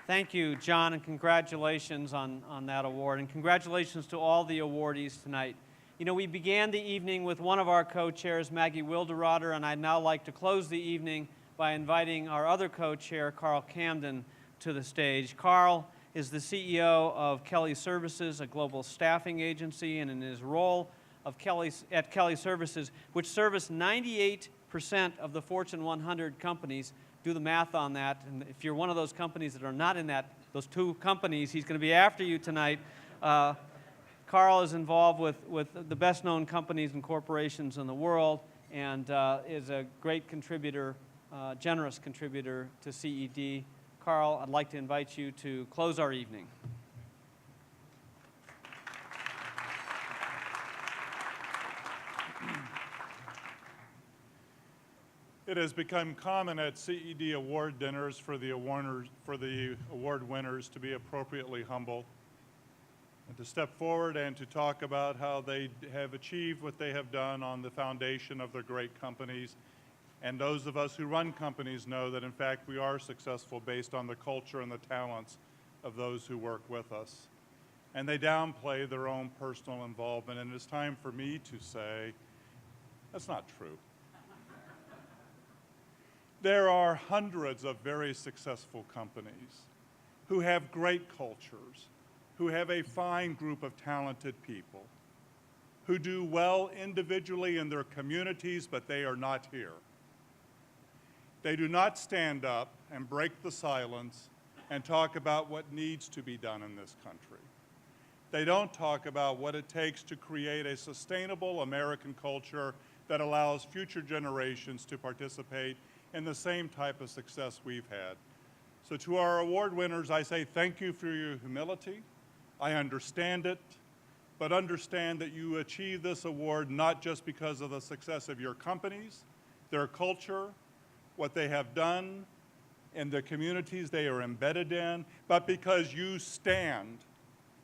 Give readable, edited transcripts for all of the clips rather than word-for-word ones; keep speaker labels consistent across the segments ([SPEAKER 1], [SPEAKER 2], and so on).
[SPEAKER 1] Thank you, John, and congratulations on that award, and congratulations to all the awardees tonight. You know, we began the evening with one of our co-chairs, Maggie Wilderotter, and I'd now like to close the evening by inviting our other co-chair, Carl Camden, to the stage. Carl is the CEO of Kelly Services, a global staffing agency, and in his role at Kelly Services, which service 98% of the Fortune 100 companies. Do the math on that, and if you're one of those companies that are not in those two companies, he's going to be after you tonight. Carl is involved with the best-known companies and corporations in the world, and is a great contributor, generous contributor to CED. Carl, I'd like to invite you to close our evening.
[SPEAKER 2] It has become common at CED award dinners for the award winners to be appropriately humble and to step forward and to talk about how they have achieved what they have done on the foundation of their great companies. And those of us who run companies know that, in fact, we are successful based on the culture and the talents of those who work with us. And they downplay their own personal involvement, and it's time for me to say, that's not true. There are hundreds of very successful companies who have great cultures, who have a fine group of talented people, who do well individually in their communities, but they are not here. They do not stand up and break the silence and talk about what needs to be done in this country. They don't talk about what it takes to create a sustainable American culture that allows future generations to participate in the same type of success we've had. So to our award winners, I say thank you for your humility. I understand it, but understand that you achieve this award not just because of the success of your companies, their culture, what they have done in the communities they are embedded in, but because you stand,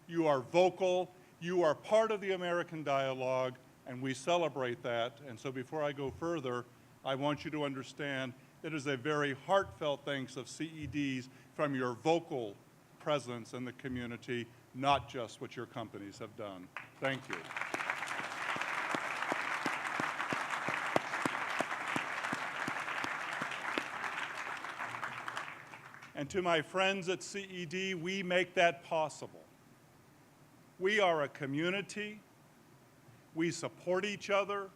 [SPEAKER 2] you are vocal, you are part of the American dialogue, and we celebrate that. And so before I go further, I want you to understand it is a very heartfelt thanks of CEDs from your vocal presence in the community, not just what your companies have done. Thank you. And to my friends at CED, we make that possible. We are a community. We support each other.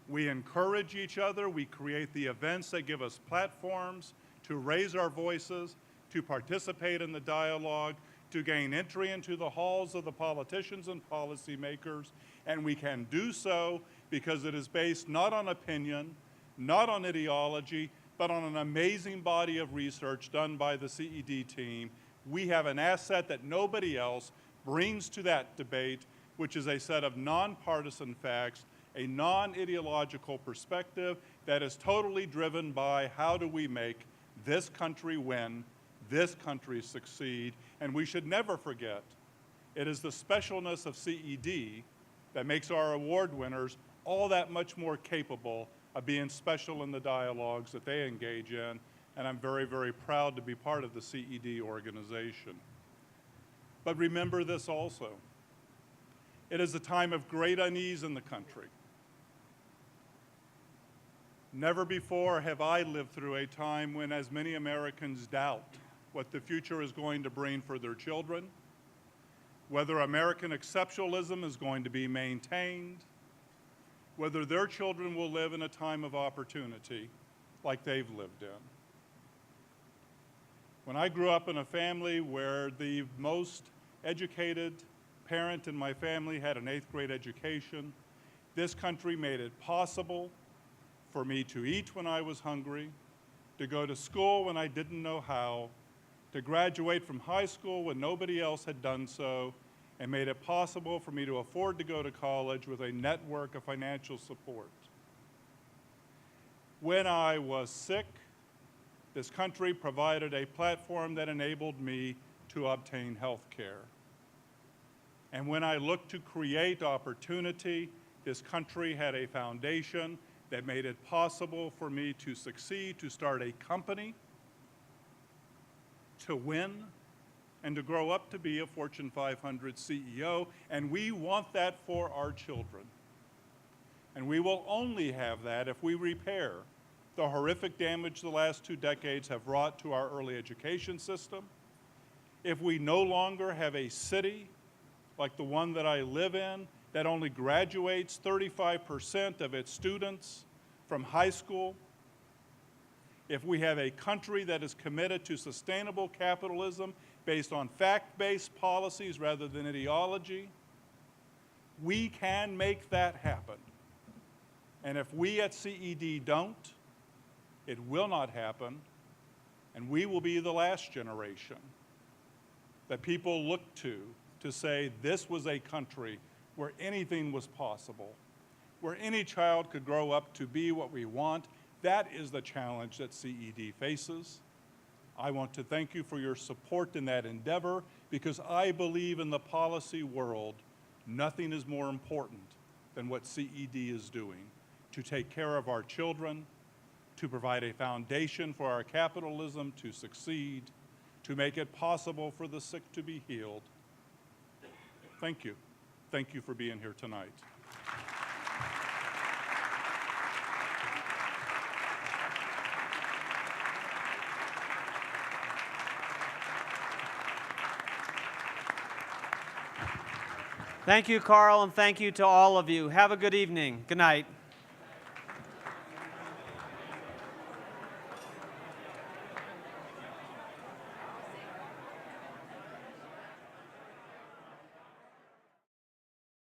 [SPEAKER 2] We encourage each other. We create the events that give us platforms to raise our voices, to participate in the dialogue, to gain entry into the halls of the politicians and policymakers. And we can do so because it is based not on opinion, not on ideology, but on an amazing body of research done by the CED team. We have an asset that nobody else brings to that debate, which is a set of nonpartisan facts, a non-ideological perspective that is totally driven by how do we make this country win, this country succeed, and we should never forget, it is the specialness of CED that makes our award winners all that much more capable of being special in the dialogues that they engage in, and I'm very, very proud to be part of the CED organization. But remember this also. It is a time of great unease in the country. Never before have I lived through a time when as many Americans doubt what the future is going to bring for their children, whether American exceptionalism is going to be maintained, whether their children will live in a time of opportunity like they've lived in. When I grew up in a family where the most educated parent in my family had an 8th grade education, this country made it possible for me to eat when I was hungry, to go to school when I didn't know how, to graduate from high school when nobody else had done so, and made it possible for me to afford to go to college with a network of financial support. When I was sick, this country provided a platform that enabled me to obtain health care. And when I looked to create opportunity, this country had a foundation that made it possible for me to succeed, to start a company, to win, and to grow up to be a Fortune 500 CEO, and we want that for our children. And we will only have that if we repair the horrific damage the last 2 decades have wrought to our early education system, if we no longer have a city like the one that I live in that only graduates 35% of its students from high school, if we have a country that is committed to sustainable capitalism based on fact-based policies rather than ideology, we can make that happen. And if we at CED don't, it will not happen, and we will be the last generation that people look to say this was a country where anything was possible, where any child could grow up to be what we want. That is the challenge that CED faces. I want to thank you for your support in that endeavor, because I believe in the policy world, nothing is more important than what CED is doing to take care of our children, to provide a foundation for our capitalism to succeed, to make it possible for the sick to be healed. Thank you. Thank you for being here tonight.
[SPEAKER 1] Thank you, Carl, and thank you to all of you. Have a good evening. Good night.